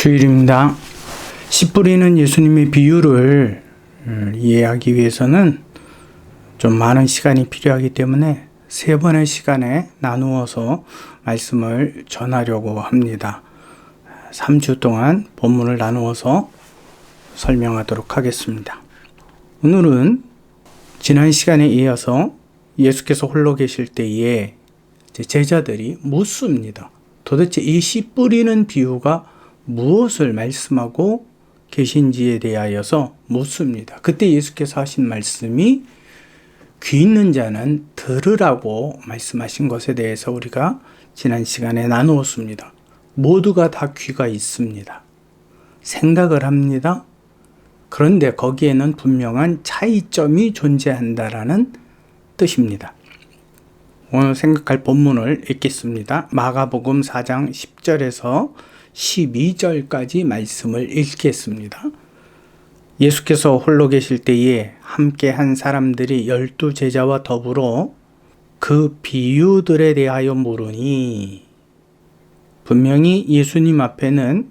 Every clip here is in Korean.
주일입니다. 씨 뿌리는 예수님의 비유를 이해하기 위해서는 좀 많은 시간이 필요하기 때문에 세 번의 시간에 나누어서 말씀을 전하려고 합니다. 3주 동안 본문을 나누어서 설명하도록 하겠습니다. 오늘은 지난 시간에 이어서 예수께서 홀로 계실 때에 제자들이 묻습니다. 도대체 이 씨 뿌리는 비유가 무엇을 말씀하고 계신지에 대하여서 묻습니다. 그때 예수께서 하신 말씀이 귀 있는 자는 들으라고 말씀하신 것에 대해서 우리가 지난 시간에 나누었습니다. 모두가 다 귀가 있습니다. 생각을 합니다. 그런데 거기에는 분명한 차이점이 존재한다라는 뜻입니다. 오늘 생각할 본문을 읽겠습니다. 마가복음 4장 10절에서 12절까지 말씀을 읽겠습니다. 예수께서 홀로 계실 때에 함께 한 사람들이 12제자와 더불어 그 비유들에 대하여 물으니, 분명히 예수님 앞에는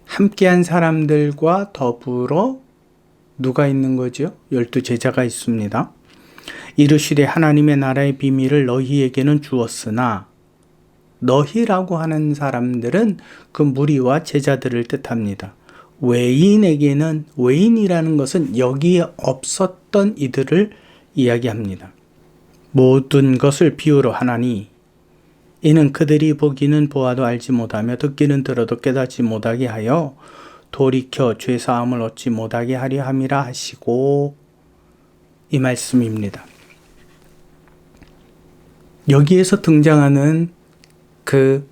함께 한 사람들과 더불어 누가 있는 거죠? 12제자가 있습니다. 이르시되 하나님의 나라의 비밀을 너희에게는 주었으나, 너희라고 하는 사람들은 그 무리와 제자들을 뜻합니다. 외인에게는, 외인이라는 것은 여기에 없었던 이들을 이야기합니다. 모든 것을 비유로 하나니 이는 그들이 보기는 보아도 알지 못하며 듣기는 들어도 깨닫지 못하게 하여 돌이켜 죄사함을 얻지 못하게 하려 함이라 하시고, 이 말씀입니다. 여기에서 등장하는 그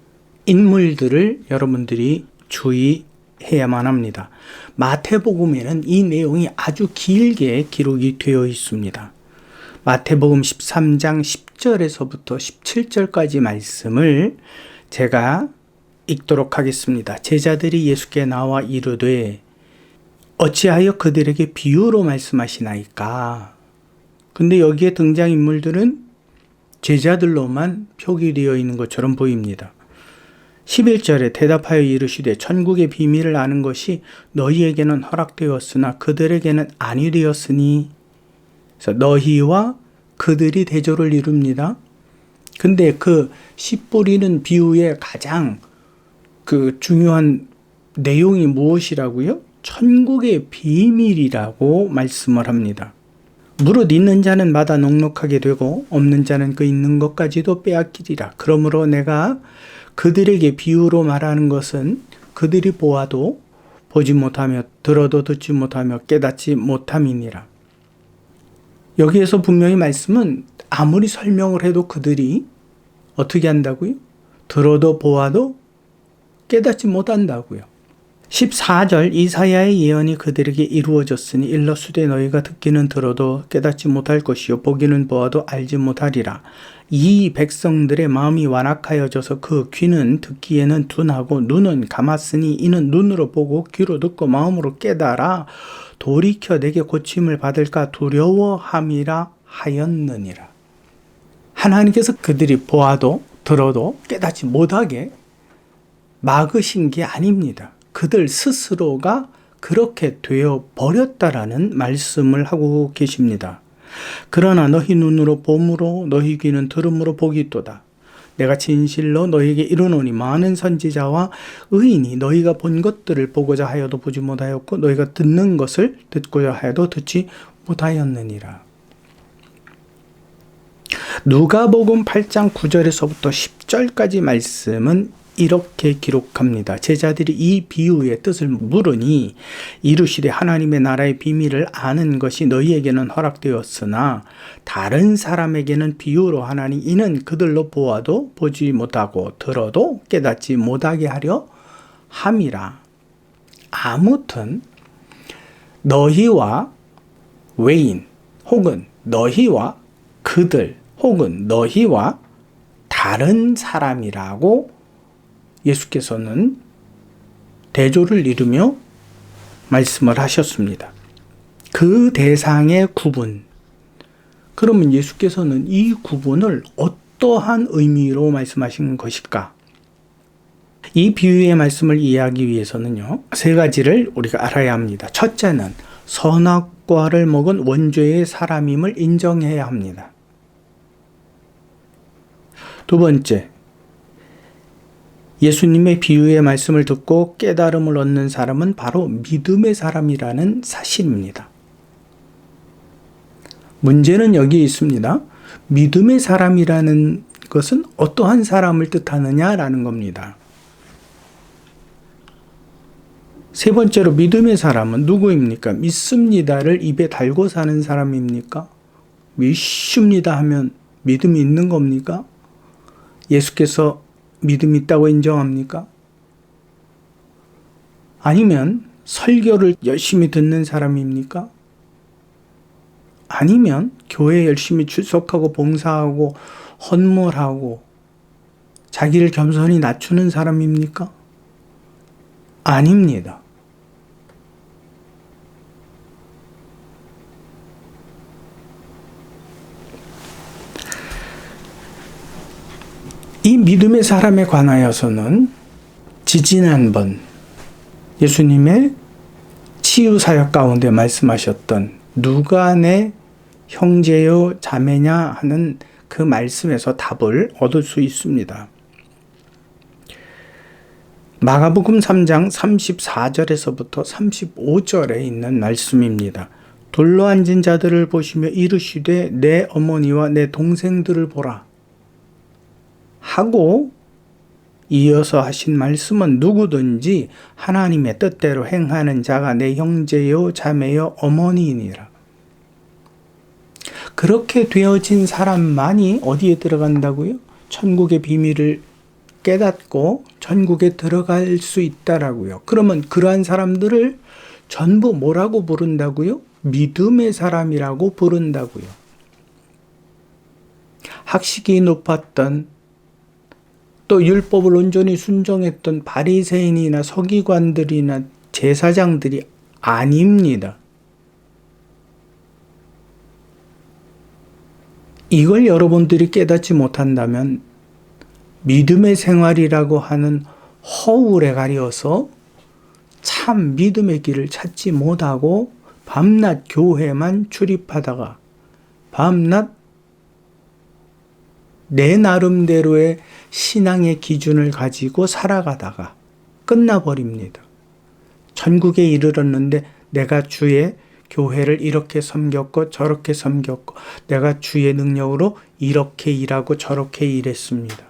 인물들을 여러분들이 주의해야만 합니다. 마태복음에는 이 내용이 아주 길게 기록이 되어 있습니다. 마태복음 13장 10절에서부터 17절까지 말씀을 제가 읽도록 하겠습니다. 제자들이 예수께 나와 이르되 어찌하여 그들에게 비유로 말씀하시나이까? 근데 여기에 등장인물들은 제자들로만 표기되어 있는 것처럼 보입니다. 11절에 대답하여 이르시되 천국의 비밀을 아는 것이 너희에게는 허락되었으나 그들에게는 아니 되었으니, 그래서 너희와 그들이 대조를 이룹니다. 근데 그 씨 뿌리는 비유의 가장 그 중요한 내용이 무엇이라고요? 천국의 비밀이라고 말씀을 합니다. 무릇 있는 자는 마다 넉넉하게 되고 없는 자는 그 있는 것까지도 빼앗기리라. 그러므로 내가 그들에게 비유로 말하는 것은 그들이 보아도 보지 못하며 들어도 듣지 못하며 깨닫지 못함이니라. 여기에서 분명히 말씀은 아무리 설명을 해도 그들이 어떻게 한다고요? 들어도 보아도 깨닫지 못한다고요. 14절 이사야의 예언이 그들에게 이루어졌으니 일러스되 너희가 듣기는 들어도 깨닫지 못할 것이요 보기는 보아도 알지 못하리라. 이 백성들의 마음이 완악하여져서 그 귀는 듣기에는 둔하고 눈은 감았으니 이는 눈으로 보고 귀로 듣고 마음으로 깨달아 돌이켜 내게 고침을 받을까 두려워함이라 하였느니라. 하나님께서 그들이 보아도 들어도 깨닫지 못하게 막으신 게 아닙니다. 그들 스스로가 그렇게 되어 버렸다라는 말씀을 하고 계십니다. 그러나 너희 눈으로 봄으로 너희 귀는 들음으로 복이도다. 내가 진실로 너희에게 이르노니 많은 선지자와 의인이 너희가 본 것들을 보고자 하여도 보지 못하였고 너희가 듣는 것을 듣고자 하여도 듣지 못하였느니라. 누가복음 8장 9절에서부터 10절까지 말씀은 이렇게 기록합니다. 제자들이 이 비유의 뜻을 물으니 이르시되 하나님의 나라의 비밀을 아는 것이 너희에게는 허락되었으나 다른 사람에게는 비유로 하나니 이는 그들로 보아도 보지 못하고 들어도 깨닫지 못하게 하려 함이라. 아무튼 너희와 외인 혹은 너희와 그들 혹은 너희와 다른 사람이라고 예수께서는 대조를 이루며 말씀을 하셨습니다. 그 대상의 구분. 그러면 예수께서는 이 구분을 어떠한 의미로 말씀하신 것일까? 이 비유의 말씀을 이해하기 위해서는요, 세 가지를 우리가 알아야 합니다. 첫째는 선악과를 먹은 원죄의 사람임을 인정해야 합니다. 두 번째, 예수님의 비유의 말씀을 듣고 깨달음을 얻는 사람은 바로 믿음의 사람이라는 사실입니다. 문제는 여기 있습니다. 믿음의 사람이라는 것은 어떠한 사람을 뜻하느냐라는 겁니다. 세 번째로 믿음의 사람은 누구입니까? 믿습니다를 입에 달고 사는 사람입니까? 믿습니다 하면 믿음이 있는 겁니까? 예수께서 믿음 있다고 인정합니까? 아니면 설교를 열심히 듣는 사람입니까? 아니면 교회에 열심히 출석하고 봉사하고 헌물하고 자기를 겸손히 낮추는 사람입니까? 아닙니다. 이 믿음의 사람에 관하여서는 지지난번 예수님의 치유 사역 가운데 말씀하셨던 누가 내 형제요 자매냐 하는 그 말씀에서 답을 얻을 수 있습니다. 마가복음 3장 34절에서부터 35절에 있는 말씀입니다. 돌로 앉은 자들을 보시며 이르시되 내 어머니와 내 동생들을 보라 하고 이어서 하신 말씀은 누구든지 하나님의 뜻대로 행하는 자가 내 형제요 자매요 어머니이니라. 그렇게 되어진 사람만이 어디에 들어간다고요? 천국의 비밀을 깨닫고 천국에 들어갈 수 있다라고요. 그러면 그러한 사람들을 전부 뭐라고 부른다고요? 믿음의 사람이라고 부른다고요. 학식이 높았던 또 율법을 온전히 순종했던 바리새인이나 서기관들이나 제사장들이 아닙니다. 이걸 여러분들이 깨닫지 못한다면 믿음의 생활이라고 하는 허울에 가려서 참 믿음의 길을 찾지 못하고 밤낮 교회만 출입하다가 밤낮 내 나름대로의 신앙의 기준을 가지고 살아가다가 끝나버립니다. 천국에 이르렀는데 내가 주의 교회를 이렇게 섬겼고 저렇게 섬겼고 내가 주의 능력으로 이렇게 일하고 저렇게 일했습니다.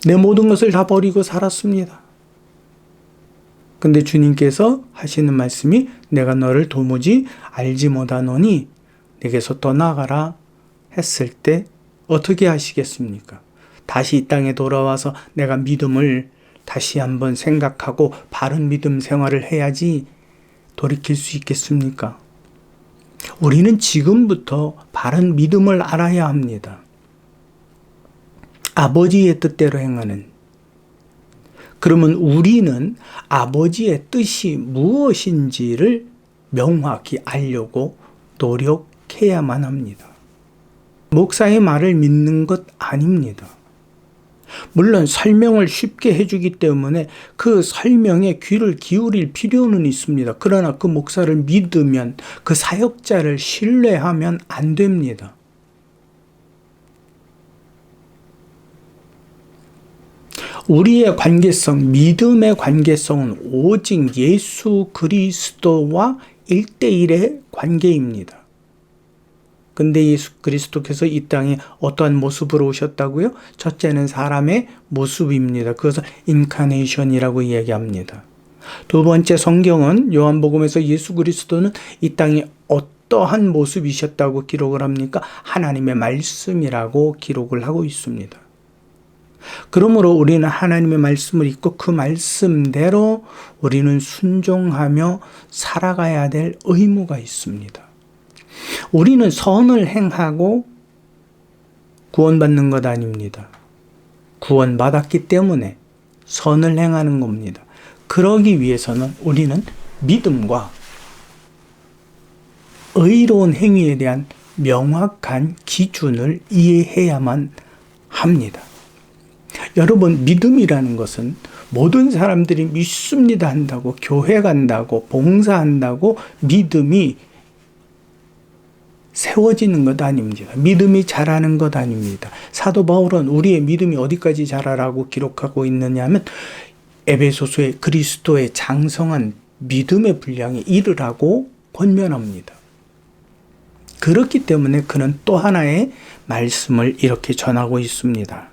내 모든 것을 다 버리고 살았습니다. 근데 주님께서 하시는 말씀이 내가 너를 도무지 알지 못하노니 내게서 떠나가라 했을 때 어떻게 하시겠습니까? 다시 이 땅에 돌아와서 내가 믿음을 다시 한번 생각하고 바른 믿음 생활을 해야지 돌이킬 수 있겠습니까? 우리는 지금부터 바른 믿음을 알아야 합니다. 아버지의 뜻대로 행하는. 그러면 우리는 아버지의 뜻이 무엇인지를 명확히 알려고 노력해야만 합니다. 목사의 말을 믿는 것 아닙니다. 물론 설명을 쉽게 해주기 때문에 그 설명에 귀를 기울일 필요는 있습니다. 그러나 그 목사를 믿으면 그 사역자를 신뢰하면 안 됩니다. 우리의 관계성, 믿음의 관계성은 오직 예수 그리스도와 1대1의 관계입니다. 근데 예수 그리스도께서 이 땅에 어떠한 모습으로 오셨다고요? 첫째는 사람의 모습입니다. 그것을 인카네이션이라고 이야기합니다. 두 번째, 성경은 요한복음에서 예수 그리스도는 이 땅에 어떠한 모습이셨다고 기록을 합니까? 하나님의 말씀이라고 기록을 하고 있습니다. 그러므로 우리는 하나님의 말씀을 읽고 그 말씀대로 우리는 순종하며 살아가야 될 의무가 있습니다. 우리는 선을 행하고 구원받는 것 아닙니다. 구원받았기 때문에 선을 행하는 겁니다. 그러기 위해서는 우리는 믿음과 의로운 행위에 대한 명확한 기준을 이해해야만 합니다. 여러분, 믿음이라는 것은 모든 사람들이 믿습니다 한다고, 교회 간다고, 봉사한다고 믿음이 세워지는 것 아닙니다. 믿음이 자라는 것 아닙니다. 사도 바울은 우리의 믿음이 어디까지 자라라고 기록하고 있느냐 하면 에베소서의 그리스도의 장성한 믿음의 분량에 이르라고 권면합니다. 그렇기 때문에 그는 또 하나의 말씀을 이렇게 전하고 있습니다.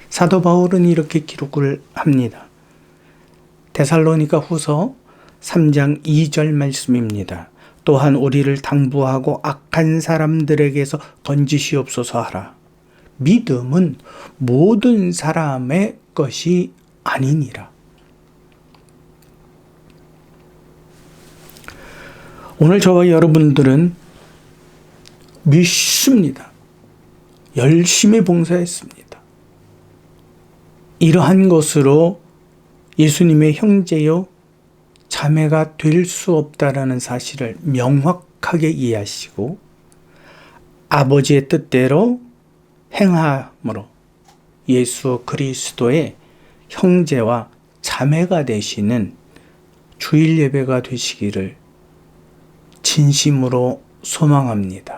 사도 바울은 이렇게 기록을 합니다. 데살로니가 후서 3장 2절 말씀입니다. 또한 우리를 당부하고 악한 사람들에게서 건지시옵소서 하라. 믿음은 모든 사람의 것이 아니니라. 오늘 저와 여러분들은 믿습니다. 열심히 봉사했습니다. 이러한 것으로 예수님의 형제요 자매가 될 수 없다라는 사실을 명확하게 이해하시고 아버지의 뜻대로 행함으로 예수 그리스도의 형제와 자매가 되시는 주일 예배가 되시기를 진심으로 소망합니다.